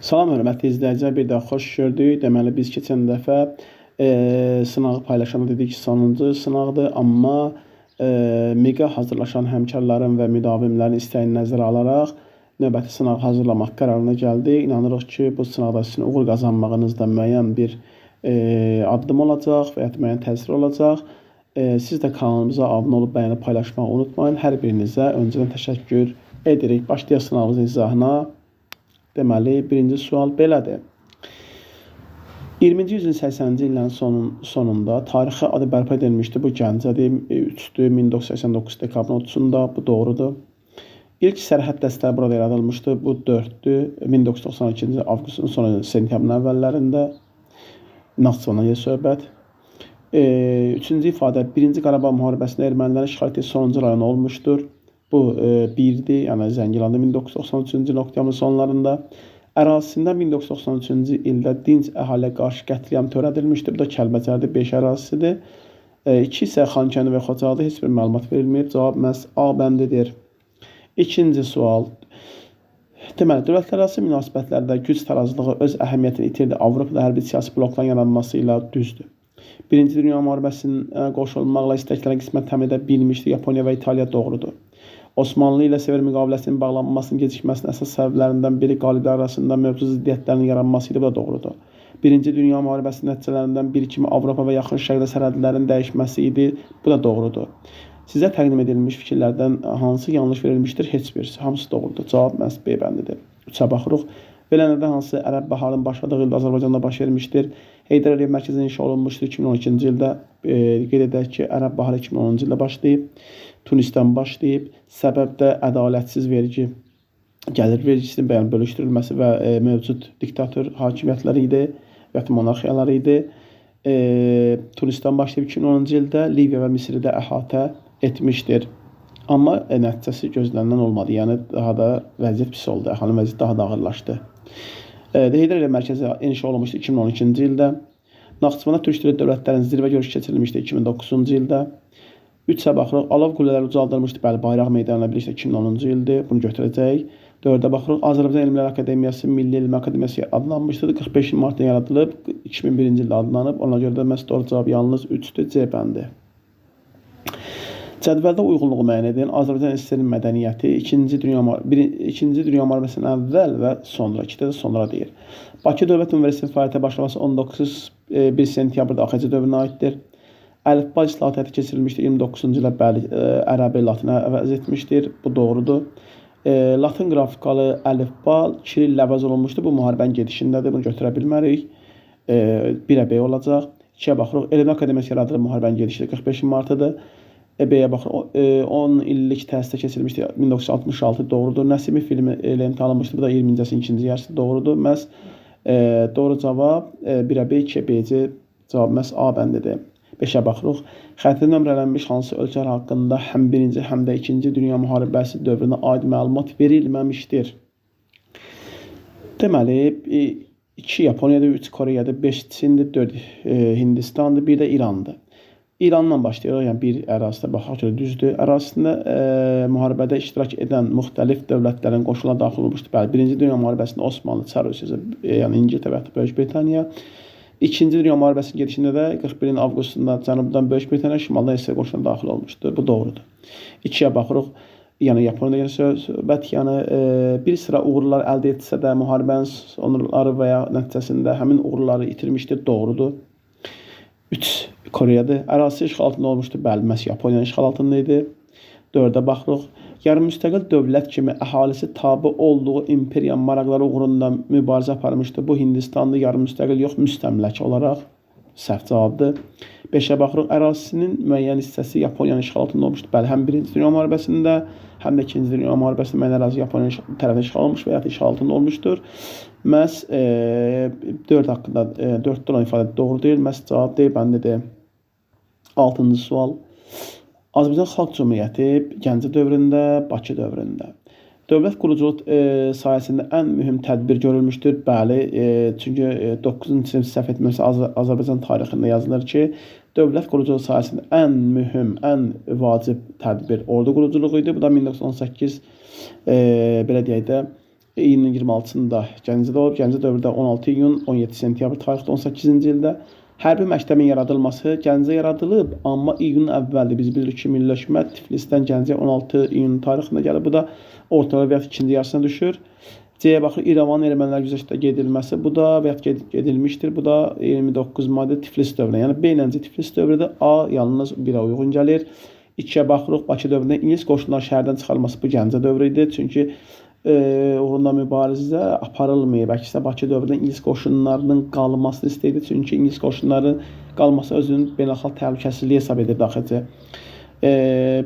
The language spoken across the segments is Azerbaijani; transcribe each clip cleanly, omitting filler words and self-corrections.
Salam hörmətli izləyicilər, bir daha xoş gördük. Deməli biz keçən dəfə sınağı paylaşanda dedik ki, sonuncu sınaqdır, amma MİQ-ə hazırlaşan həmkarların və müdavimlərin istəyini nəzərə alaraq növbəti sınağı hazırlamaq qərarına gəldik. İnanırıq ki, bu sınaqda sizin uğur qazanmağınızda müəyyən bir addım olacaq və ya müəyyən təsir olacaq. Siz də kanalımıza abunə olub bəyənib paylaşmağı unutmayın. Hər birinizə öncədən təşəkkür edirik. Başlayaq sınavımızın izahına. Deməli, birinci sual belədir. 20-ci yüzün 80-ci illərin sonunda tarixi adı bərpa edilmişdi. Bu Gəncədir, 3-dür, 1989 dekabrın 30-da, bu doğrudur. İlk sərhəd dəstələri burada yaradılmışdı, bu 4-dür, 1992-ci avqustun sonu, sentyabrın əvvəllərində. Naxçıvandan gedir söhbət. Üçüncü ifadə, 1-ci Qarabağ müharibəsində ermənilərin işğal etdiyi sonuncu rayon olmuşdur. Bu 1-dir, yəni Zəngilanda 1993-cü il oktyabrın sonlarında. Ərazisində 1993-cü ildə dinc əhaliyə qarşı qətliam törədilmişdir. Bu da Kəlbəcərdə 5 ərazisidir. 2 isə Xankəndi və Xocalıda heç bir məlumat verilməyib. Cavab məhz A bəndidir. İkinci sual. Deməli, dövlətlərarası münasibətlərdə güc tarazlığı öz əhəmiyyətini itirdi. Avropada hərbi siyasi blokların yaranması ilə düzdür. Birinci Dünya müharibəsinə qoşulmaqla istəklərin qismət təmin edə bilmişdi. Yaponiya və İtaliya doğrudur. Osmanlı ilə Sevr müqaviləsinin bağlanmasının gecikməsinin əsas səbəblərindən biri qaliblər arasında mövcud ziddiyyətlərin yaranması idi, bu da doğrudur. Birinci Dünya müharibəsinin nəticələrindən biri kimi Avropa və yaxın şərqdə sərhədlərin dəyişməsi idi, bu da doğrudur. Sizə təqdim edilmiş fikirlərdən hansı yanlış verilmişdir? Heç birisi. Hamısı doğrudur. Cavab məhz B bəndidir. 3-ə baxırıq. Beləndə hansı ərəb baharının başladığı ildə Azərbaycanda baş vermişdir? Heydər Əliyev mərkəzində inşa olunmuşdur 2012-ci ildə. Qeyd edək ki, ərəb baharı 2010-cu ildə başlayıb. Tunisdən başlayıb. Səbəb də ədalətsiz vergi, gəlir vergisinin bəyan bölüşdürülməsi və mövcud diktator hakimiyyətləri idi və monarxiyaları idi. Tunisdən başlayıb 2010-cu ildə Liviya və Misri də əhatə etmişdir. Amma nəticəsi gözlənilən olmadı. Yəni daha da vəziyyət pis oldu. Əhalinin vəziyyəti daha da ağırlaşdı. Heydər Əliyev mərkəzi inşa olunmuşdu 2012-ci ildə. Naxçıvanda Türk Dövlət Dövlətlərinin zirvə görüşü keçirilmişdi 2009-cu ildə. 3-ə baxırıq. Alov qüllələri ucaldılmışdı. Bəli, Bayraq meydanına birlikdə 2010-cu ildir. Bunu götürəcəyik. 4-ə baxırıq. Azərbaycan Elmlər Akademiyası Milli Elm Akademiyası adlanmışdır. 45 martda yaradılıb. 2001-ci ildə adlanıb. Ona görə də məhz doğru cavab yalnız 3-dür. C bəndi. Cədvəldə uyğunluğu müəyyən edin. Azərbaycan SSR-nin mədəniyyəti 2-ci Dünya müharibəsindən əvvəl və sonra, 2-də də sonra deyir. Bakı Dövlət Universitetinin fəaliyyətə başlaması 19 sentyabrda AXC dövrünə aiddir. Əlifba islahatı həyata keçirilmişdir 29-cu ilə, bəli, ərəbi latinə əvəz etmişdir. Bu doğrudur. Latin qrafikalı əlifba Kiril əvəz olunmuşdur. Bu müharibənin gedişindədir. Bunu götürə bilmərik. 1-ə B olacaq. 2-ə baxırıq. Elm Akademiyası yaradılıb müharibənin gedişidir 45 martıdır. B-yə baxırıq. 10 illik təhsildə keçirilmişdir 1966 doğrudur. Nəsimi filmi ilə imtahan alınmışdır. Bu da 20-ci əsrin ikinci yarısı doğrudur. Məhz doğru cavab 1-ə B, 2-ə B-ci cavab məhz A bəndidir. 5-ə baxırıq. Xəritə nömrələnmiş hansı ölkələr haqqında həm 1-ci, həm də 2-ci Dünya müharibəsi dövrünə aid məlumat verilməmişdir? Deməli, 2 Yaponiyadır, 3 Koreyadır, 5 Çindir, 4 Hindistandır, 1 də İrandır. İrandan başlayırıq, yəni bir ərazidə baxaq ki, düzdür. Ərazisində müharibədə iştirak edən müxtəlif dövlətlərin qoşuluna daxil olmuşdur. Bəli, 1-ci Dünya müharibəsində Osmanlı, Çar Rusiyası, yəni İngiltərə və Böyük Britaniya. 2-ci Dünya müharibəsinin gedişində də 41-in avqustunda cənubdan Böyük Britaniya, şimaldan SSR qoşuluna daxil olmuşdur. Bu doğrudur. 2-yə baxırıq. Yəni Yaponiyada yenə söhbət, yəni bir sıra uğurlar əldə etsə də müharibənin sonları və ya nəticəsində həmin uğurları itirmişdir. Doğrudur. 3 Koreyadır. Ərazisi işğal altında olmuşdur. Bəli, məhz Yaponiyanın işğal altında idi. 4-ə baxırıq. Yarımüstəqil dövlət kimi əhalisi tabe olduğu imperiya maraqları uğrunda mübarizə aparmışdır. Bu Hindistanlı yarımüstəqil yox, müstəmlək olaraq səhv cavabdır. 5-ə baxırıq. Ərazisinin müəyyən hissəsi Yaponiyanın işğal altında olmuşdur. Bəli, həm 1-ci Dünya müharibəsində, həm də 2-ci Dünya müharibəsində müəyyən ərazi Yaponiyanın tərəfindən işğal olmuş və ya işğal altında olmuşdur. Məhz 4 haqqında 4-də olan ifadə doğru deyil. Məhz cavab D bəndidir. 6-cı sual. Azərbaycan Xalq Cümhuriyyəti Gəncə dövründə, Bakı dövründə dövlət quruculuq sayəsində ən mühüm tədbir görülmüşdür. Bəli, çünki 9-cu sinif səhv etmirəmsə Azərbaycan tarixində yazılır ki, dövlət quruculuq sayəsində ən mühüm, ən vacib tədbir ordu quruculuğu idi. Bu da 1918 belə deyək də iyunun 26-sında Gəncədə olub. Gəncə dövrdə 16 iyun, 17 sentyabr tarixdə 18-ci ildə hərbi məktəbin yaradılması Gəncə yaradılıb, amma iyunun əvvəldir. Biz bilirik ki, Milli Hökumət Tiflisdən Gəncəyə 16 iyun tarixində gəlib. Bu da ortalar və ya ikinci yarısına düşür. C-yə baxır, İrəvanın ermənilər güzəştə gedilməsi. Bu da və ya gedilmişdir. Bu da 29 maddə Tiflis dövrünə. Yəni beynənci Tiflis dövrüdə A yalnız 1-ə uyğun gəlir. 2-yə baxırıq, Bakı dövründə ingilis qoşunları şəhərdən çıxarılması bu Gəncə dövrü idi. Çünki uğrunda mübarizə aparılmayıb. Əksinə Bakı dövründə ingilis qoşunlarının qalmasını istəyirdi. Çünki ingilis qoşunlarının qalması özünün beynəlxalq təhlükəsizliyi hesab edirdi axıcı.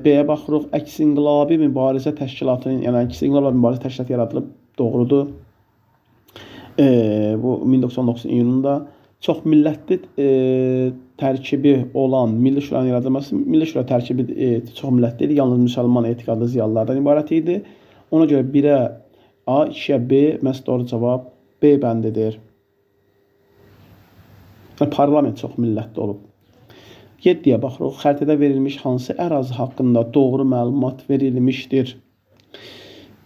B-yə baxırıq, əks-inqilabi mübarizə təşkilatının, yəni əks-inqilabi mübarizə təşkilatı yaradılıb. Doğrudur. Bu 1919 iyununda çox millətli tərkibi olan Milli Şuranın yaradılması, Milli Şura tərkibi çox millətli idi, yalnız müsəlman etiqadlı ziyalılardan ibarət idi. Ona görə 1-ə A, 2-yə B, məhz doğru cavab B bəndidir. Parlament çox millətli olub. 7-yə baxırıq, xəritədə verilmiş hansı ərazi haqqında doğru məlumat verilmişdir?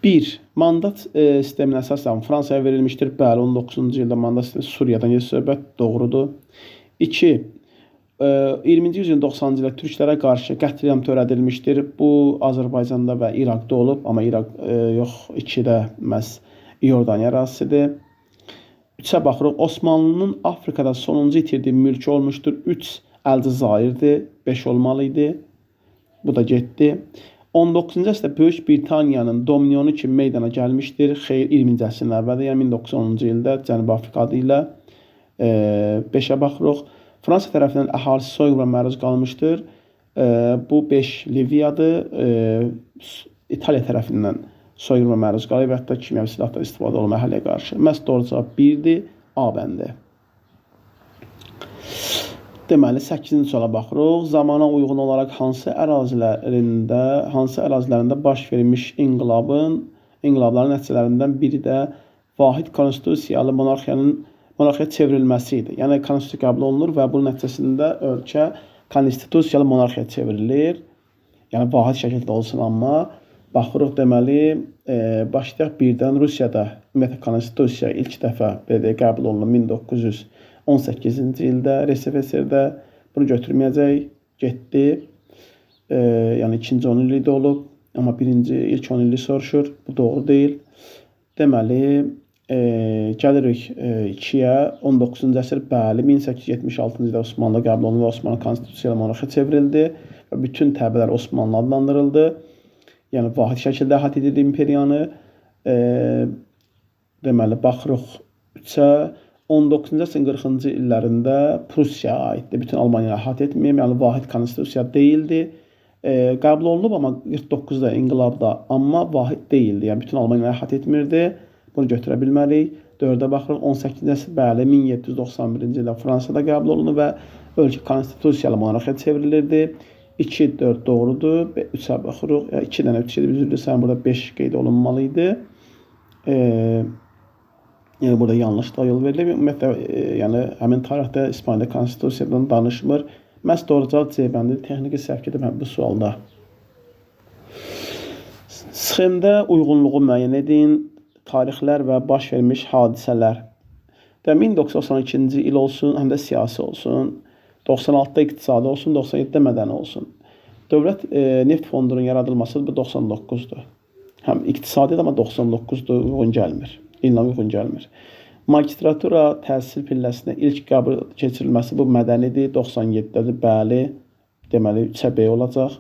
1. Mandat sisteminə əsasən Fransaya verilmişdir. Bəli, 19-cu ildə mandat sistemi Suriyadan gedir söhbət, doğrudur. 2. 20-ci yüzyılın 90-cı ildə türklərə qarşı qətliam törədilmişdir. Bu Azərbaycanda və İraqda olub, amma İraq yox, 2-də məhz İordaniya ərazisidir. 3-ə baxırıq, Osmanlının Afrikada sonuncu itirdiyi mülki olmuşdur. 3 Əlcəzairdir, 5 olmalı idi. Bu da getdi. 19-cu əsrdə Böyük Britaniyanın dominionu kimi meydana gəlmişdir. Xeyr, 20-ci əsrin əvvəldə, yəni 1910-cu ildə Cənubi Afrika adı ilə. 5-ə baxırıq. Fransa tərəfindən əhalisi soyğuna məruz qalmışdır. Bu 5 Liviyadır. İtaliya tərəfindən soyğuna məruz qalıb və hətta kimyəvi silahdan istifadə olunma əhaliyə qarşı. Məhz doğru cavab 1-dir, A bəndi. Deməli, 8-ci suala baxırıq. Zamana uyğun olaraq hansı ərazilərində baş vermiş inqilabların nəticələrindən biri də vahid konstitusiyalı monarxiya çevrilməsi idi. Yəni, konstitusiya qəbul olunur və bunun nəticəsində ölkə konstitusiyalı monarxiya çevrilir. Yəni, vahid şəkildə olsun, amma baxırıq, deməli, başlayaq birdən Rusiyada ümumiyyətlə konstitusiya ilk dəfə qəbul olunur 1918-ci ildə RSFSR-də. Bunu götürməyəcək, getdi. Yəni, ikinci 10 illikdə olub, amma ilk 10 illik soruşur. Bu doğru deyil. Deməli, gəlirik 2-yə, 19-cu əsr, bəli, 1876-cı ildə Osmanlı qəbul olundu və Osmanlı konstitusiyalı monarxiya çevrildi və bütün təbəələr Osmanlı adlandırıldı. Yəni, vahid şəkildə əhatə edirdi imperiyanı. Deməli, baxırıq 3-ə, 19-cu əsrin 40-cı illərində Prusiyaya aiddir. Bütün Almaniya əhatə etməyəm, yəni vahid konstitusiya deyildi. Qəbul olunub, amma 49-da inqilabda, amma vahid deyildi. Yəni, bütün Almaniya əhatə etmirdi. Bunu götürə bilmərik. 4-ə baxırıq, 18-ci əsr, bəli, 1791-ci ildə Fransada qəbul olunub və ölkə konstitusiyalı monarxiya çevrilirdi. 2-4 doğrudur. 3-ə baxırıq. 2 dənə 3 idi, üzüldür, sən burada 5 qeyd olunmalı idi. Yəni, burada yanlışlığa yol verilir. Ümumiyyətlə, yəni, həmin tarixdə İspaniyada konstitusiyadan danışmır. Məhz doğru cavab C bəndi, texniki səhv gedib bu sualda. Sxemdə uyğunluğu müəyyən edin, tarixlər və baş vermiş hadisələr. 1992-ci il olsun, həm də siyasi olsun, 96-da iqtisadi olsun, 97-də mədəni olsun. Dövlət neft fondunun yaradılması bu 99-dur. Həm iqtisadi, amma 99-dur, uyğun gəlmir. İllə uyğun gəlmir. Magistratura təhsil pilləsinə ilk qəbul keçirilməsi bu mədənidir, 97-dədir, bəli, deməli 3-ə B olacaq.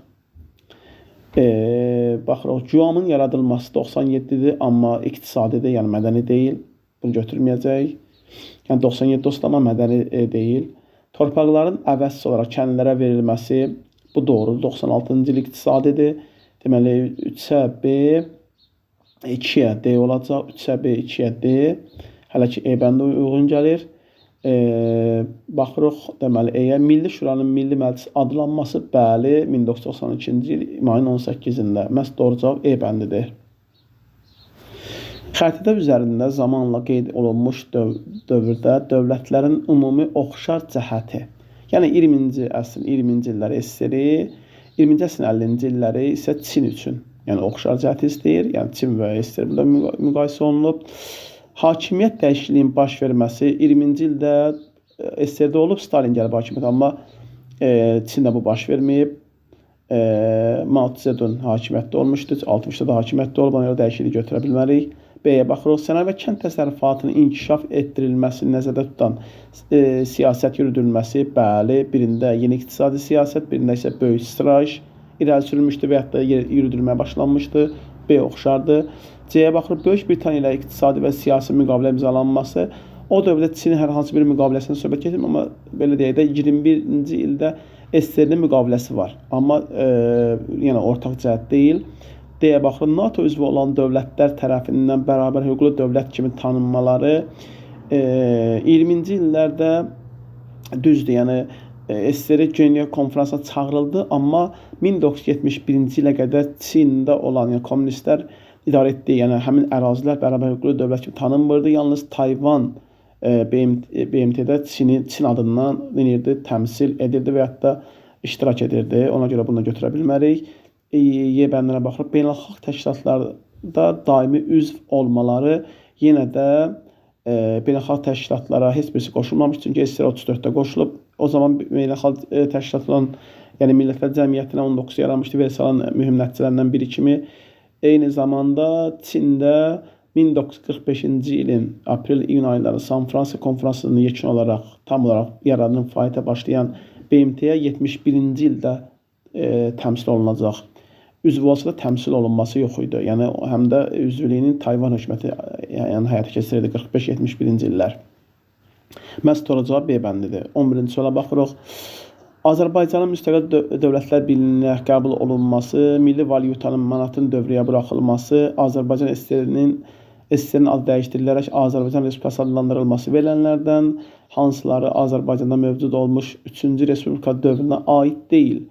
Baxırıq, GUAM-ın yaradılması 97-dir, amma iqtisadidir, yəni mədəni deyil. Bunu götürməyəcək. Yəni 97 olsun, amma mədəni deyil. Torpaqların əvəzsiz olaraq kəndlərə verilməsi bu doğrudur, 96-cı il iqtisadidir. Deməli 3-ə B, 2-yə D olacaq, 3-ə B, 2-yə D. Hələ ki, E bəndə uyğun gəlir. Baxırıq, deməli, E-yə Milli Şuranın Milli Məclis adlanması, bəli, 1992-ci il mayın 18-də. Məhz doğru cavab E bəndidir. Xəritə üzərində zamanla qeyd olunmuş dövrdə dövlətlərin ümumi oxşar cəhəti, yəni 20-ci əsrin 20-ci illəri SSR-i, 20-ci əsrin 50-ci illəri isə Çin üçün Yəni oxşar cəhət istəyir. Yəni Çin və SSR burada müqayisə olunub. Hakimiyyət dəyişikliyinin baş verməsi 20-ci ildə SSR-də olub, Stalin gəlib hakimiyyət, amma Çində bu baş verməyib. Mao Zedong hakimiyyətdə olmuşdu, 60-da da hakimiyyətdə olub, ona görə dəyişiklik götürə bilmərik. B-yə baxırıq, sənaye və kənd təsərrüfatının inkişaf etdirilməsini nəzərdə tutan siyasət yürüdülməsi, bəli, birində yeni iqtisadi siyasət, birində isə böyük strateji irəli sürülmüşdü və hətta yürüdülməyə başlanmışdı. B oxşardır. C-yə baxırıq, Böyük Britaniya ilə iqtisadi və siyasi müqavilə imzalanması. O dövrdə Çinin hər hansı bir müqaviləsindən söhbət gedir, amma belə deyək də 21-ci ildə SSR-nin müqaviləsi var. Amma yəni ortaq cəhət deyil. D-yə baxırıq, NATO üzvü olan dövlətlər tərəfindən bərabər hüquqlu dövlət kimi tanınmaları 20-ci illərdə düzdür, yəni SSR Ceneva konferansına çağırıldı, amma 1971-ci ilə qədər Çində olan yəni kommunistlər idarə etdiyi, yəni həmin ərazilər bərabər hüquqlu dövlət kimi tanınmırdı. Yalnız Tayvan BMT-də Çin adından təmsil edirdi və hətta iştirak edirdi. Ona görə bunu götürə bilmərik. Y bəndinə baxırıq, beynəlxalq təşkilatlarda daimi üzv olmaları yenə də beynəlxalq təşkilatlara heç birisi qoşulmamış, çünki SSR 34-də qoşulub. O zaman beynəlxalq təşkilatların, yəni Millətlər Cəmiyyətinə 19 yaranmışdı, Versalın mühüm nəticələrindən biri kimi. Eyni zamanda Çində 1945-ci ilin aprel-iyun ayları San Fransisko konferansının yekun olaraq, tam olaraq yaradılıb fəaliyyətə başlayan BMT-yə 71-ci ildə təmsil olunacaq. Üzv olsa da təmsil olunması yox idi. Yəni həm də üzvlüyünün Tayvan hökuməti yəni həyata keçirirdi 45-71-ci illər. Məhz doğru cavab B bəndidir. 11-ci suala baxırıq. Azərbaycanın müstəqil dövlətlər birliyinə qəbul olunması, milli valyutanın manatın dövrəyə buraxılması, Azərbaycan SSR-nin adı dəyişdirilərək Azərbaycan Respublikası adlandırılması verilənlərdən hansıları Azərbaycanda mövcud olmuş 3-cü Respublika dövrünə aid deyil?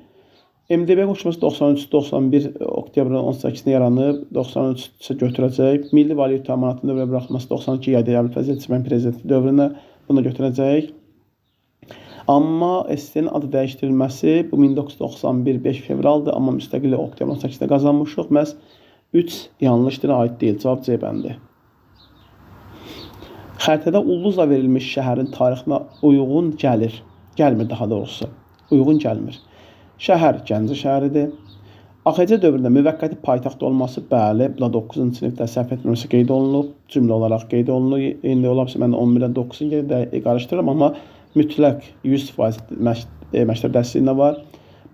MDB qoşulması 93-91 oktyabrın 18-də yaranıb, 93-ə götürəcək. Milli valyuta manatın dövrəyə buraxılması 92 yayda Vəzir prezidenti dövrünə bunu götürəcək. Amma SSR-nin adı dəyişdirilməsi bu 1991 5 fevraldır, amma müstəqillik oktyabrın 18-də qazanmışıq. Məhz 3 yanlışdır, aid deyil. Cavab C bəndi. Xəritədə ulduzla verilmiş şəhərin tarixinə uyğun gəlmir daha doğrusu. Uyğun gəlmir. Şəhər Gəncə şəhəridir. AXC dövründə müvəqqəti paytaxt olması, bəli, bu da 9-cu sinifdə səhv etmirəmsə qeyd olunub, cümlə olaraq qeyd olunub. İndi olarsa mən 11-dən 9-cu qarışdırıram, amma mütləq 100% məktəb dərsliğində var.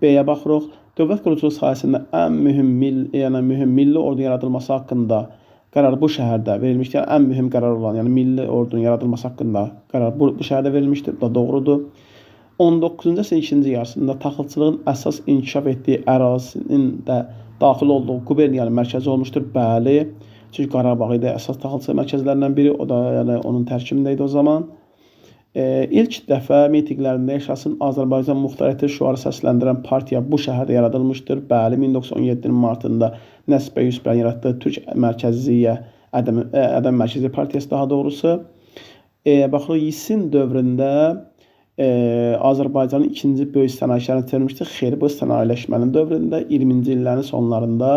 B-yə baxırıq. Dövlət quruculuq sahəsində ən mühüm milli ordunun yaradılması haqqında qərar bu şəhərdə verilmişdir. Yəni, ən mühüm qərar olan, yəni milli ordunun yaradılması haqqında qərar bu şəhərdə verilmişdir. Bu da doğrudur. 19-cu əsrin ikinci yarısında taxılçılığın əsas inkişaf etdiyi ərazinin də daxil olduğu quberniyanın mərkəzi olmuşdur. Bəli, çünki Qarabağ idi əsas taxılçılıq mərkəzlərindən biri, o da yəni onun tərkibində idi o zaman. İlk dəfə mitinqlərində yaşasın Azərbaycan muxtariyyəti şüarı səsləndirən partiya bu şəhərdə yaradılmışdır. Bəli, 1917-nin martında Nəsib bəy Yusufbəyin yaratdığı Türk mərkəziyyə, Ədəm Mərkəzi Partiyası daha doğrusu. Baxırıq, Yisin dövründə Azərbaycanın ikinci böyük sənayişlərini çevirmişdir. Xeyr, bu sənayiləşmənin dövründə 20-ci illərin sonlarında,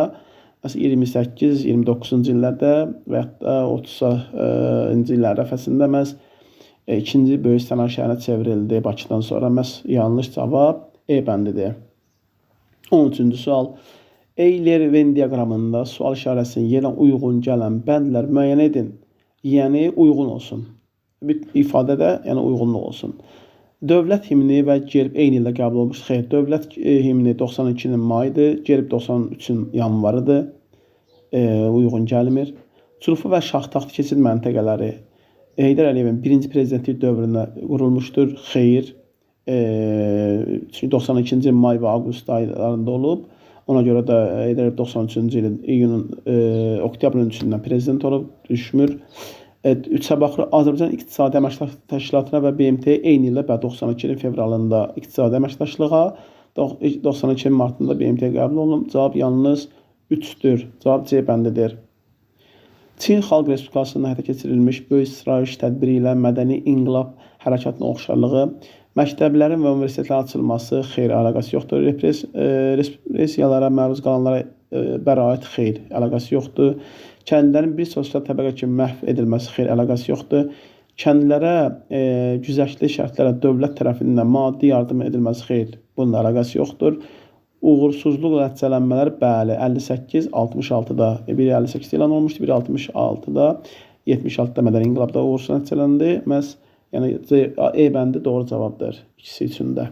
28-29-cu illərdə və hətta 30-cu illər əfəsində məhz ikinci böyük sənaye şəhərinə çevrildi Bakıdan sonra. Məhz yanlış cavab E bəndidir. 13-cü sual. Eyler-Venn diaqramında sual işarəsinin yerinə uyğun gələn bəndlər müəyyən edin. Yəni uyğun olsun. Bir ifadədə yəni uyğunluq olsun. Dövlət himni və gerb eyni ildə qəbul olmuş. Xeyr, dövlət himni 92-nin mayıdır, gerb 93-ün yanvarıdır. Uyğun gəlmir. Çulfa və Şaxtaxt keçid məntəqələri Heydər Əliyevin birinci prezidentlik dövründə qurulmuşdur. Xeyr, çünki 92-ci may və avqust aylarında olub. Ona görə də Heydər Əliyev 93-cü ilin oktyabrın 3-ündən prezident olub, düşmür. 3-ə baxırıq, Azərbaycan İqtisadi Əməkdaşlıq Təşkilatına və BMT-yə eyni ildə 92-nin fevralında İqtisadi Əməkdaşlığa, 92-nin martında BMT-yə qəbul olunub. Cavab yalnız 3-dür. Cavab C bəndidir. Çin Xalq Respublikasında həyata keçirilmiş böyük strateji tədbiri ilə mədəni inqilab hərəkatının oxşarlığı, məktəblərin və universitetlərin açılması, xeyr, əlaqəsi yoxdur. Repressiyalara məruz qalanlara bəraət xeyr, əlaqəsi yoxdur. Kəndlilərin bir sosial təbəqə kimi məhv edilməsi xeyr, əlaqəsi yoxdur. Kəndlilərə güzəştli şərtlərə dövlət tərəfindən maddi yardım edilməsi xeyr, bununla əlaqəsi yoxdur. Uğursuzluq nəticələnmələr bəli, 58-66-da, biri 58-də elan olmuşdu, biri 66-da, 76-da mədəni inqilabda uğursuz nəticələndi. Məhz yəni E bəndi doğru cavabdır ikisi üçün də.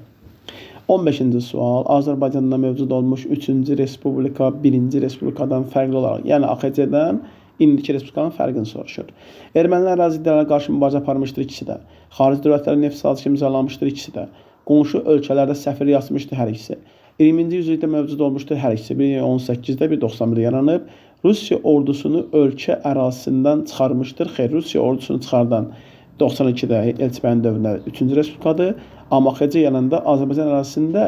15-ci sual. Azərbaycanda mövcud olmuş 3-cü respublika 1-ci respublikadan fərqli olaraq, yəni AXC-dən indiki respublikanın fərqini soruşur. Ermənilər ərazi iddialarına qarşı mübarizə aparmışdır ikisi də. Xarici dövlətlərin neft sazişi imzalamışdır ikisi də. Qonşu ölkələrdə səfir yazmışdır hər ikisi. 20-ci yüzillikdə mövcud olmuşdur hər ikisi. Biri 18-də, biri 91-də yaranıb. Rusiya ordusunu ölkə ərazisindən çıxarmışdır. Xeyr, Rusiya ordusunu çıxardan 92-də Elçibəyin dövründə 3-cü respublikadır. Amma AXC yanında Azərbaycan ərazisində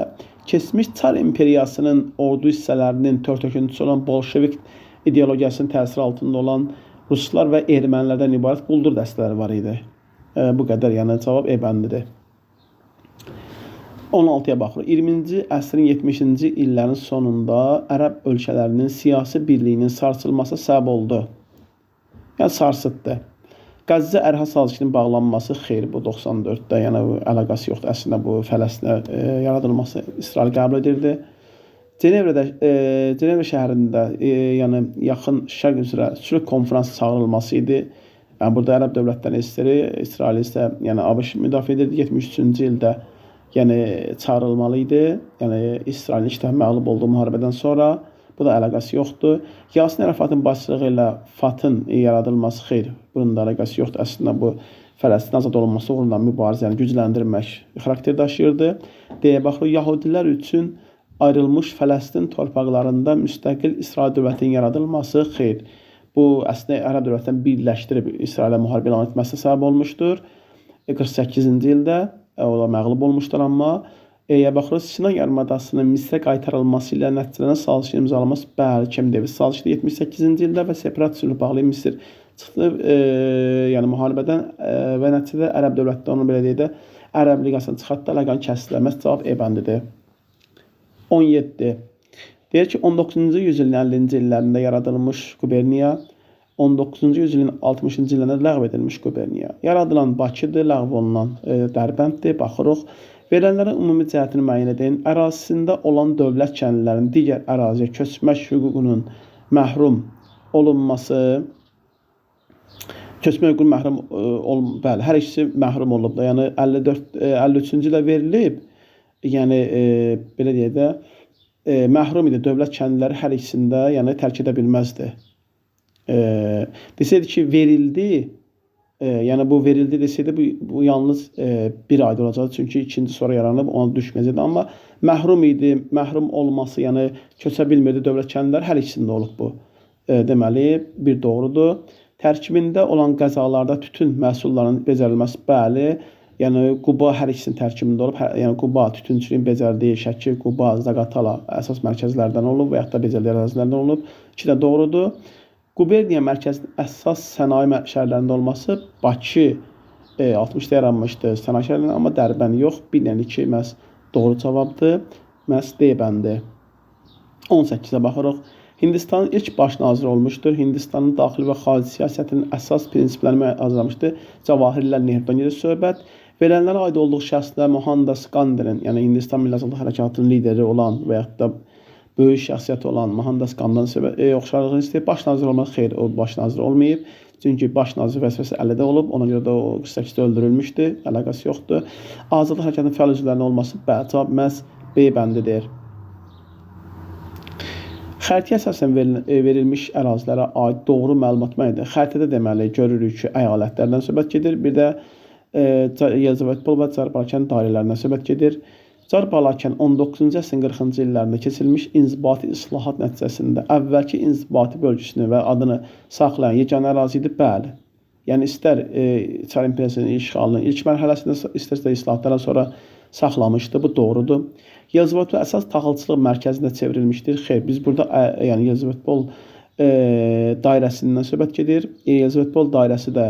keçmiş Çar imperiyasının ordu hissələrinin tör-töküntüsü olan bolşevik ideologiyasının təsiri altında olan ruslar və ermənilərdən ibarət quldur dəstələri var idi. Bu qədər, yəni cavab E bəndidir. 16-ya baxırıq. 20-ci əsrin 70-ci illərin sonunda ərəb ölkələrinin siyasi birliyinin sarsılması səbəb oldu. Yəni sarsıtdı. Qəzzə Ərha sazişinin bağlanması xeyr, bu 94-də, yəni əlaqəsi yoxdur. Əslində bu Fələstinə yaradılması İsrail qəbul edirdi. Cenevra şəhərində yəni yaxın şərq üzrə sülh konfransı çağırılması idi. Yəni burada ərəb dövlətləri istəri, İsrail isə yəni ABŞ müdafiə edirdi. 73-cü ildə yəni çağırılmalı idi. Yəni İsrailin ilk dəfə məğlub olduğu müharibədən sonra. Bu da əlaqəsi yoxdur. Yasin Ərafatın başçılığı ilə FAT-ın yaradılması xeyr, bunun da əlaqəsi yoxdur. Əslində bu Fələstin azad olunması uğrunda mübarizəni gücləndirmək xarakter daşıyırdı. Deyə baxırıq, Yahudilər üçün ayrılmış Fələstin torpaqlarında müstəqil İsrail dövlətinin yaradılması xeyr. Bu əslində ərəb dövlətlərini birləşdirib İsrailə müharibə elan etməsinə səbəb olmuşdur. 48-ci ildə o məğlub olmuşdur, amma Eyə baxırıq, Sinan yarımadasının Misrə qaytarılması ilə nəticələnən sazişin imzalaması bəli, Camp Davis sazişi 78-ci ildə və separat sülh bağlayıb Misir çıxdı, yəni müharibədən və nəticədə ərəb dövlətləri onu belə deyək də Ərəb liqasını çıxartdı, əlaqanın kəsiləməsi cavab E bəndidir. 17. Deyir ki, 19-cu yüzilin 50-ci illərində yaradılmış quberniya 19-cu yüzilin 60-cı illərində ləğv edilmiş quberniya. Yaradılan Bakıdır, ləğv olunan Dərbənddir. Baxırıq. Verilənlərin ümumi cəhətini müəyyən edin. Ərazisində olan dövlət kəndlilərinin digər əraziyə köçmək hüququnun məhrum olunması, köçmək hüququnun məhrum olunması, bəli, hər ikisi məhrum olub da. Yəni 53-cü ilə verilib, yəni belə deyək də, məhrum idi. Dövlət kəndliləri hər ikisində yəni tərk edə bilməzdi. Desəydi ki, verildi, yəni bu verildi desəydi, bu yalnız bir ayda olacaqdı. Çünki ikinci sonra yaranıb, ona düşməyəcəkdi. Amma məhrum idi, məhrum olması, yəni köçə bilmirdi dövlət kəndliləri, hər ikisində olub bu. Deməli, bir doğrudur. Tərkibində olan qəzalarda tütün məhsullarının becərilməsi bəli, yəni Quba hər ikisinin tərkibində olub. Yəni Quba tütünçülüyün becərdiyi Şəki, Quba, Zaqatala əsas mərkəzlərdən olub və yaxud da becərdiyi ərazilərdən olub. İki də doğrudur. Quberniya mərkəzinin əsas sənaye şəhərlərində olması Bakı 60-da yaranmışdı sənaye şəhərlərində, amma Dərbənd yox. 1-2 məhz doğru cavabdır. Məhz D bəndi. 18-ə baxırıq. Hindistanın ilk baş naziri olmuşdur. Hindistanın daxili və xarici siyasətinin əsas prinsiplərini hazırlamışdır. Cavahirlər Nehrudan gedir söhbət. Verilənlərə aid olduğu şəxslər Mohandas Gandhinin, yəni Hindistan Milli Azadlıq Hərəkatının lideri olan və yaxud da böyük şəxsiyyəti olan Mohandas Gandhinin oxşarlığını istəyir. Baş nazir olmaq xeyr, o baş nazir olmayıb. Çünki baş nazir vəzifəsi 50-də olub, ona görə də o 48-də öldürülmüşdür, əlaqəsi yoxdur. Azadlıq hərəkatının fəal üzvlərinin olması cavab məhz B bəndidir. Xəritəyə əsasən verilmiş ərazilərə aid doğru məlumat müəyyən edir. Xəritədə deməli görürük ki, əyalətlərdən söhbət gedir. Bir də Yelizavetpol və Çar Balakən dairələrindən söhbət gedir. Çar Balakən 19-cu əsrin 40-cı illərində keçirilmiş inzibati islahat nəticəsində əvvəlki inzibati bölgüsünü və adını saxlayan yeganə ərazi idi, bəli. Yəni istər Çar İmperiyasının işğalının ilk mərhələsində, istərsə islahatlardan sonra saxlamışdı, bu doğrudur. Yelizavetpol əsas taxılçılıq mərkəzində çevrilmişdir. Xeyr, biz burada Yelizavetpol dairəsindən söhbət gedir. Yelizavetpol dairəsi də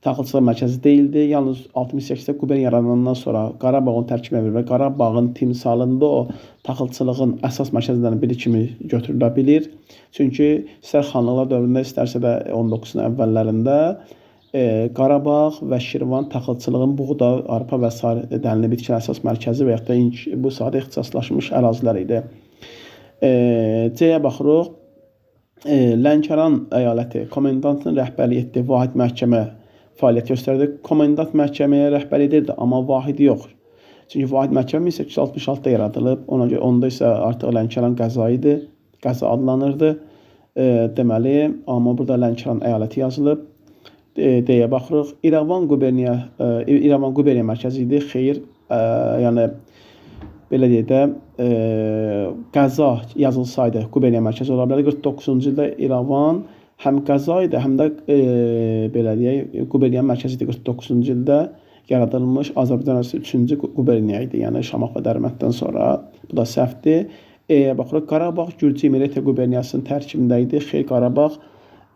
taxılçılıq mərkəzi deyildi. Yalnız 68-də quberniya yaradandan sonra Qarabağın tərkibinə və Qarabağın timsalında o taxılçılığın əsas mərkəzlərindən biri kimi götürülə bilir. Çünki istər xanlıqlar dövründə, istərsə də 19-un əvvəllərində Qarabağ və Şirvan taxılçılığın buğda, arpa və sair dənli bitkilər əsas mərkəzi və yaxud da bu sahədə ixtisaslaşmış ərazilər idi. C-yə baxırıq. Lənkəran əyaləti komendantın rəhbərlik etdiyi vahid məhkəmə fəaliyyət göstərdi. Komendant məhkəməyə rəhbər edirdi, amma vahid yox. Çünki vahid məhkəmə 1866-da yaradılıb. Onda isə artıq Lənkəran qəza idi. Qəza adlanırdı. Deməli, amma burada Lənkəran əyaləti yazılıb. D-yə baxırıq. İrəvan quberniya mərkəzi idi. Xeyr, yəni belə deyək də, qəza yazılsaydı quberniya mərkəzi ola bilərdi. 49-cu ildə İrəvan həm qəza idi, həm də belə deyək, quberniya mərkəzi idi. 49-cu ildə yaradılmış Azərbaycan arası 3-cü quberniya idi. Yəni Şamaxı və Dərbənddən sonra. Bu da səhvdir. E-yə baxırıq. Qarabağ Gürcü İmireti quberniyasının tərkibində idi. Xeyr, Qarabağ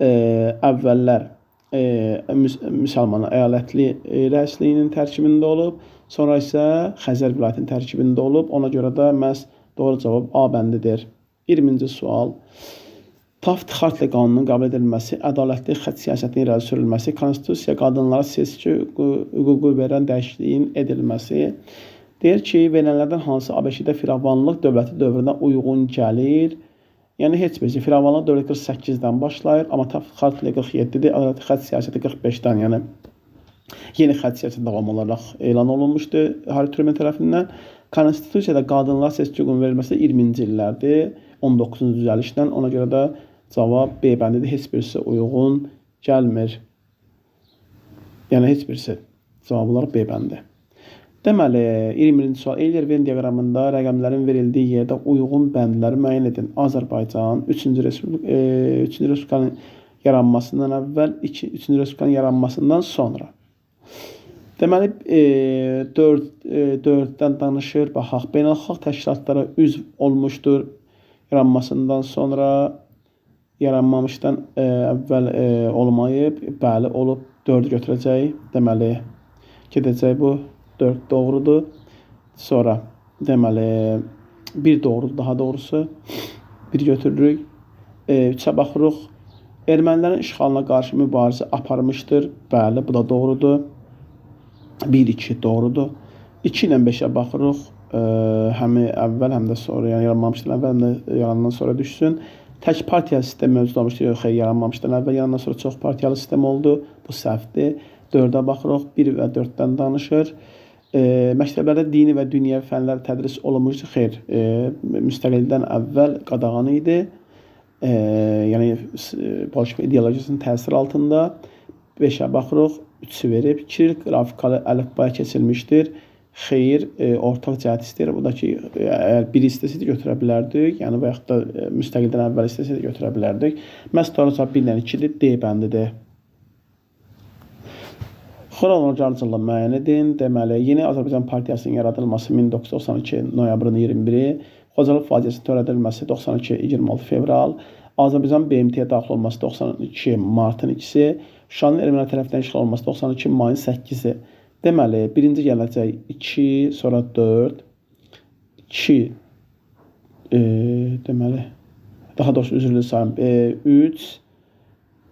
əvvəllər müsəlman əyalətli rəisliyinin tərkibində olub. Sonra isə Xəzər vilayətinin tərkibində olub. Ona görə də məhz doğru cavab A bəndidir. 20-ci sual. Taft-Xartli qanunun qəbul edilməsi, ədalətli xətt siyasətinin irəli sürülməsi, konstitusiya qadınlara seçki hüququ verən dəyişikliyin edilməsi. Deyir ki, verilənlərdən hansı ABŞ-də firavanlıq dövləti dövrünə uyğun gəlir? Yəni heç birisi. Firavanlıq dövləti 48-dən başlayır, amma Taft-Xartli 47-dir, ədalətli xətt siyasəti 45-dən, yəni yeni xətt siyasəti davam olaraq elan olunmuşdu Harry Truman tərəfindən. Konstitusiyada qadınlara seçki hüququnun verilməsi 20-ci illərdir, 19-cu düzəlişdən. Ona görə də cavab B bəndidir. Heç birisi uyğun gəlmir. Yəni heç birisi. Cavab olaraq B bəndi. Deməli, 21-ci sual. Eyler-Venn diaqramında rəqəmlərin verildiyi yerdə uyğun bəndləri müəyyən edin. Azərbaycan 3-cü Respublikanın yaranmasından əvvəl, 3-cü Respublikanın yaranmasından sonra. Deməli, 4-dən danışır. Baxaq, beynəlxalq təşkilatlara üzv olmuşdur. Yaranmasından sonra, yaranmamışdan əvvəl olmayıb, bəli, olub, 4 götürəcək. Deməli, gedəcək bu, 4 doğrudur. Sonra, deməli, 1 doğrudur, daha doğrusu. 1 götürürük. 3-ə baxırıq. Ermənilərin işğalına qarşı mübarizə aparmışdır. Bəli, bu da doğrudur. 1-2 doğrudur. 2 ilə 5-ə baxırıq. Həm əvvəl, həm də sonra, yəni yaranmamışdan əvvəl, həm də yarandan sonra düşsün. Tək partiya sistemi mövcud olmuşdur. Yox, yaranmamışdan əvvəl, yarandan sonra çox partiyalı sistem oldu. Bu səhvdir. 4-ə baxırıq. 1 və 4-dən danışır. Məktəblərdə dini və dünyəvi fənlər tədris olunmuşdur. Xeyr, müstəqillikdən əvvəl qadağan idi. Yəni Bolşevik ideologiyasının təsiri altında. 5-ə baxırıq. 3-ü verib. Kiril qrafikalı əlifbaya keçilmişdir. Xeyr, ortaq cəhət istəyir. Bu da ki, əgər biri istəsəydi götürə bilərdik. Yəni və yaxud da müstəqildən əvvəl istəsəydi götürə bilərdik. Məhz doğru cavab 1-dən 2-dir. D bəndidir. Xronoloji ardıcıllıq müəyyən edin. Deməli, Yeni Azərbaycan Partiyasının yaradılması 1992 noyabrın 21-i, Xocalıq faciəsinin törədilməsi 92-26 fevral, Azərbaycan BMT-yə daxil olması 92 martın 2-si, Şuşanın erməni tərəfindən işğal olması 92 mayın 8-i. Deməli, birinci gələcək 2, sonra 4, 2, deməli, daha doğrusu üzrlü sayım, 3,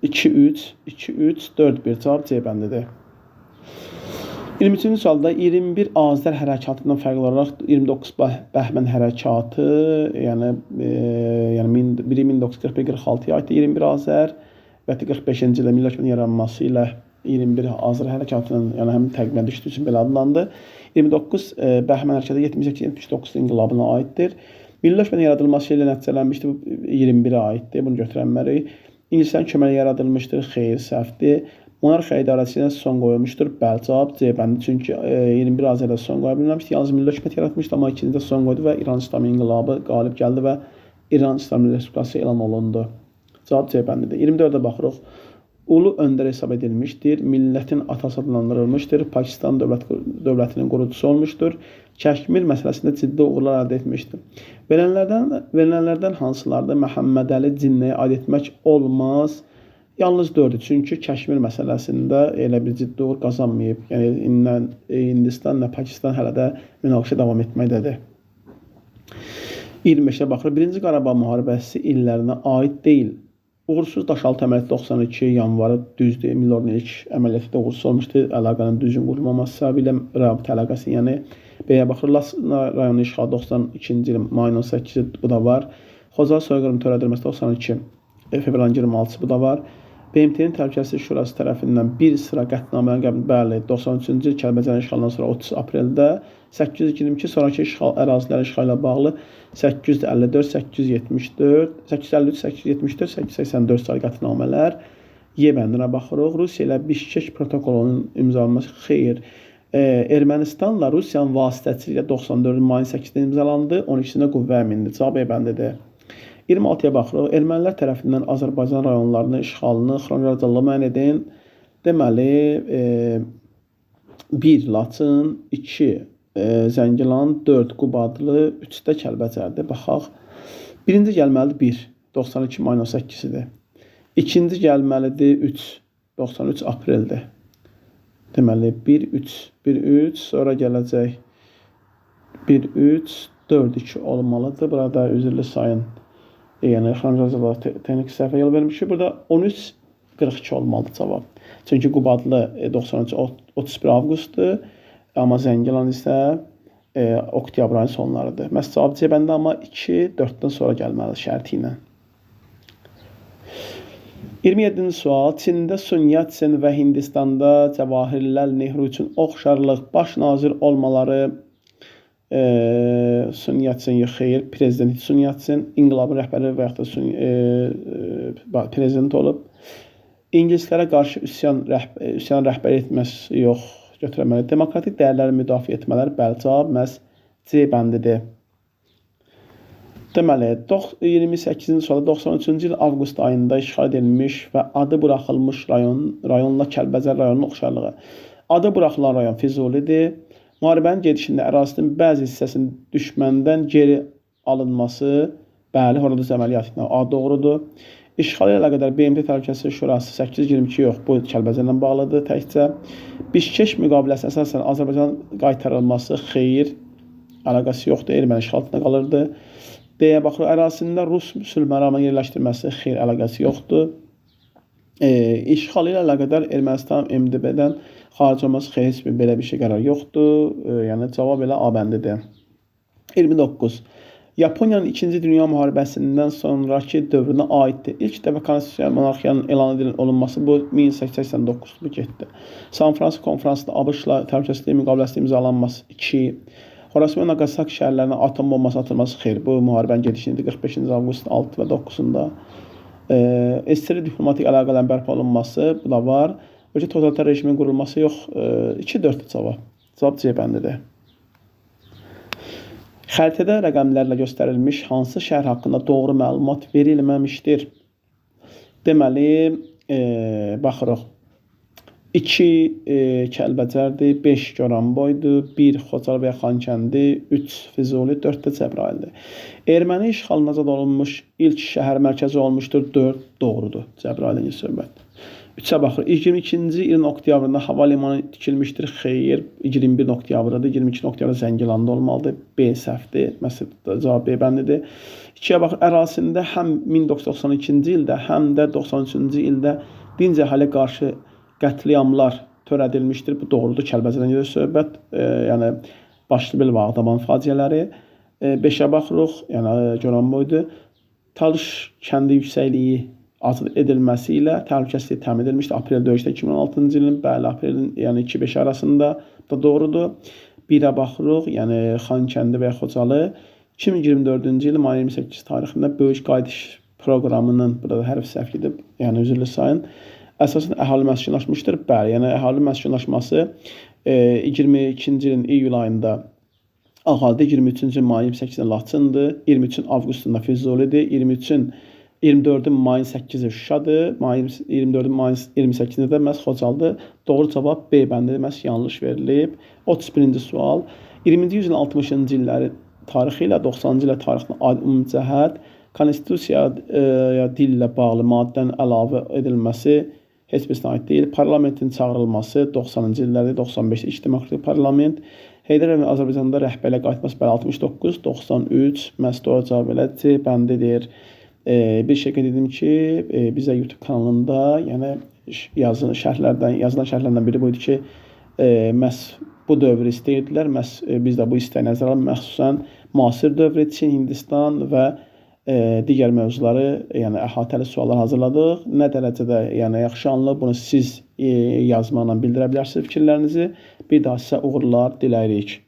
2, 3, 2, 3, 4, 1 cavab C bəndidir. 23-cü sualda 21 Azər hərəkatından fərqli olaraq 29 Bəhmən hərəkatı, yəni biri 1941-46-ya aiddir 21 Azər və 45-ci ildə Milli Hökumətin yaranması ilə 21 Azər hərəkatının, yəni həm təqibinə düşdüyü üçün belə adlandı. 29 Bəhmən hərəkatı 78-79 inqilabına aiddir. Milli Hökumətin yaradılması ilə nəticələnmişdir, bu 21-ə aiddir, bunu götürənmərik. İngilislərin köməyi yaradılmışdır, xeyr, səhvdir. Monarxiya idarəçiliyinə son qoyulmuşdur. Bəli, cavab C bəndi. Çünki 21 Azərdə son qoya bilməmişdi. Yalnız Milli Hökumət yaratmışdı, amma ikincidə son qoydu və İran İslam inqilabı qalib gəldi və İran İslam Respublikası elan olundu. Cavab C bəndidir. 24-də baxırıq. Ulu öndər hesab edilmişdir. Millətin atası adlandırılmışdır. Pakistan dövlətinin qurucusu olmuşdur. Kəşmir məsələsində ciddi uğurlar əldə etmişdir. Verilənlərdən hansılarda Məhəmməd Əli Cinnəyə aid etmək olmaz? Yalnız 4-dür. Çünki Kəşmir məsələsində elə bir ciddi uğur qazanmayıb. Yəni Hindistan və Pakistan hələ də münaqişə davam etməkdədir. 25-ə baxırıq. 1-ci Qarabağ müharibəsi illərinə aid deyil. Uğursuz Daşaltı əməliyyatı 92 yanvarı düzdür. Milordun ilk əməliyyatı da uğursuz olmuşdur. Əlaqənin düzgün qurulmaması səbəbilə rabitə əlaqəsi, yəni Bəyə baxırıq. Lasna rayonu işğalı 92-ci il mayın 18-i bu da var. Xocalı soyqırımı törədilməsi 92 fevralın 26-sı bu da var. BMT-nin Təhlükəsizlik Şurası tərəfindən bir sıra qətnamələrin qəbul, bəli, 93-cü il Kəlbəcərin işğalından sonra 30 apreldə 822 sonraki ərazilərin işğalı ilə bağlı 854, 874, 853, 874, 884 sayı qətnamələr. Y bəndinə baxırıq. Rusiya ilə Bişkek protokolunun imzalanması xeyr. Ermənistanla Rusiyanın vasitəçiliyi ilə 94 mayın 8-də imzalandı. 12-sində qüvvəyə mindi. Cavab E bəndidir. 26-ya baxırıq. Ermənilər tərəfindən Azərbaycan rayonlarının işğalını xronologiyalı müəyyən edin. Deməli, 1 Laçın, 2 Zəngilan, 4 Qubadlı, 3 də Kəlbəcərdir. Baxaq. Birinci gəlməlidir 1, 92 mayın 18-dir. İkinci gəlməlidir 3, 93 apreldir. Deməli, 1, 3, 1, 3, sonra gələcək 1, 3, 4, 2 olmalıdır. Burada üzrlü sayın, yəni xronologiyalı texniki səhvə yol vermişik. Burada 13, 42 olmalıdır cavab. Çünki Qubadlı 93, 31 avqustdur. Amma Zəngilan isə oktyabr ayının sonlarıdır. Məhz cavab C bəndə, amma 2, 4-dən sonra gəlməlidir şərti ilə. 27-ci sual. Çində Sun Yat-sen və Hindistanda Cəvahirləl Nehru üçün oxşarlıq baş nazir olmaları Sun Yat-sen xeyr, prezident Sun Yat-sen inqilabın rəhbəri və yaxud da prezident olub. İngilislərə qarşı üsyan rəhbəri etməsi yox, götürəməli. Demokratik dəyərləri müdafiə etmələri, bəli, cavab məhz C bəndidir. Deməli, 28-ci sualda 93-cü il avqust ayında işğal edilmiş və adı buraxılmış rayonla Kəlbəcər rayonunun oxşarlığı. Adı buraxılan rayon Füzulidir. Müharibənin gedişində ərazinin bəzi hissəsinin düşməndən geri alınması, bəli, Horadiz əməliyyatı ilə A doğrudur. İşğal ilə əlaqədar BMT Təhlükəsizlik Şurası 822 yox, bu Kəlbəcərlə bağlıdır təkcə. Bişkek müqaviləsi əsasən Azərbaycan qaytarılması xeyr, əlaqəsi yoxdur, erməni işğal altında qalırdı. D-yə baxırıq, ərazisində Rus müsəlmanlarının yerləşdirməsi xeyr, əlaqəsi yoxdur. İşğal ilə əlaqədar Ermənistan MDB-dən xaric olması xeyr, heç belə bir şey qərar yoxdur. Yəni cavab elə A bəndidir. 29. Yaponiyanın 2-ci Dünya müharibəsindən sonraki dövrünə aiddir. İlk dəfə konstitusiya monarxiyanın elan olunması bu 1889-da getdi. San Fransisko konferansında ABŞ-la təhlükəsizlik müqaviləsi imzalanması 2. Hiroşima və Nagasaki şəhərlərinə atom bombası atılması xeyr. Bu müharibənin gedişidir 45-ci avqustun 6 və 9-da. SSR diplomatik əlaqələrin bərpa olunması, bu da var. Ölkə totalitar rejimin qurulması yox, 2-4 cavab. Cavab C bəndidir. Xəritədə rəqəmlərlə göstərilmiş hansı şəhər haqqında doğru məlumat verilməmişdir? Deməli, baxırıq. 2 Kəlbəcərdir, 5 Goranboydur, 1 Xocalı və Xankəndi, 3 Füzuli, 4 də Cəbrayıldır. Erməni işğalına azad olunmuş ilk şəhər mərkəzi olmuşdur, 4 doğrudur. Cəbrayılın söhbət. 3-ə baxırıq. 22-ci ilin oktyabrında hava limanı tikilmişdir, xeyr. 21 oktyabrdadır, 22 oktyabrda Zəngilanda olmalıdır, B səhvdir. Məsələn, cavab B bəndidir. 2-yə baxırıq. Ərazisində həm 1992-ci ildə, həm də 93-cü ildə dinc əhali qarşı qətliamlar törədilmişdir. Bu doğrudur. Kəlbəcərdən gedir söhbət. Yəni Başlıbel və Ağdaban faciələri. 5-ə baxırıq. Yəni Goranboydur. Talış kəndi yüksəkliyi azad edilməsi ilə təhlükəsizlik təmin edilmişdir. Aprel döyüşdə 2016-cı ilin, bəli, aprelin yəni 2-5 arasında da doğrudur. 1-ə baxırıq. Yəni Xankəndi və Xocalı 2024-cü il mayın 28 tarixində böyük qayıdış proqramının, burada da hərf səhv gedib, yəni üzrlü sayın, əsasən əhali məskunlaşmışdır. Bəli, yəni əhali məskunlaşması 22-ci ilin iyul ayında Ağal'da, 23-cü mayın 28-də Laçındır, 23-cü avqustunda Füzulidir, 24-cü mayın 8-i Şuşadır, 24-cü mayın 28-də də məhz Xocalıdır. Doğru cavab B bəndi məhz yanlış verilib. 31-ci sual. 20-ci yüzün 60-cı illəri tarixi ilə 90-cı ilə tarixinə aid ümumi cəhət Konstitusiyaya dillə bağlı maddənin əlavə edilməsi heç birinə aid deyil. Parlamentin çağırılması 90-cı illərdə, 95-də ilk demokratik parlament. Heydər Əliyev Azərbaycanda rəhbərliyə qayıtması bəli 69, 93 məhz doğru cavab elədi. Bəndidir. Bir şey qeyd edim ki, bizə YouTube kanalında, yəni yazılan şərhlərdən biri buydu ki, məhz bu dövrü istəyirdilər. Məhz biz də bu istəyi nəzərə alıb, məxsusən müasir dövrü Çin, Hindistan və digər mövzuları, yəni əhatəli suallar hazırladıq. Nə dərəcədə yəni yaxşı anılıb, bunu siz yazmaqla bildirə bilərsiniz fikirlərinizi. Bir daha sizə uğurlar diləyirik.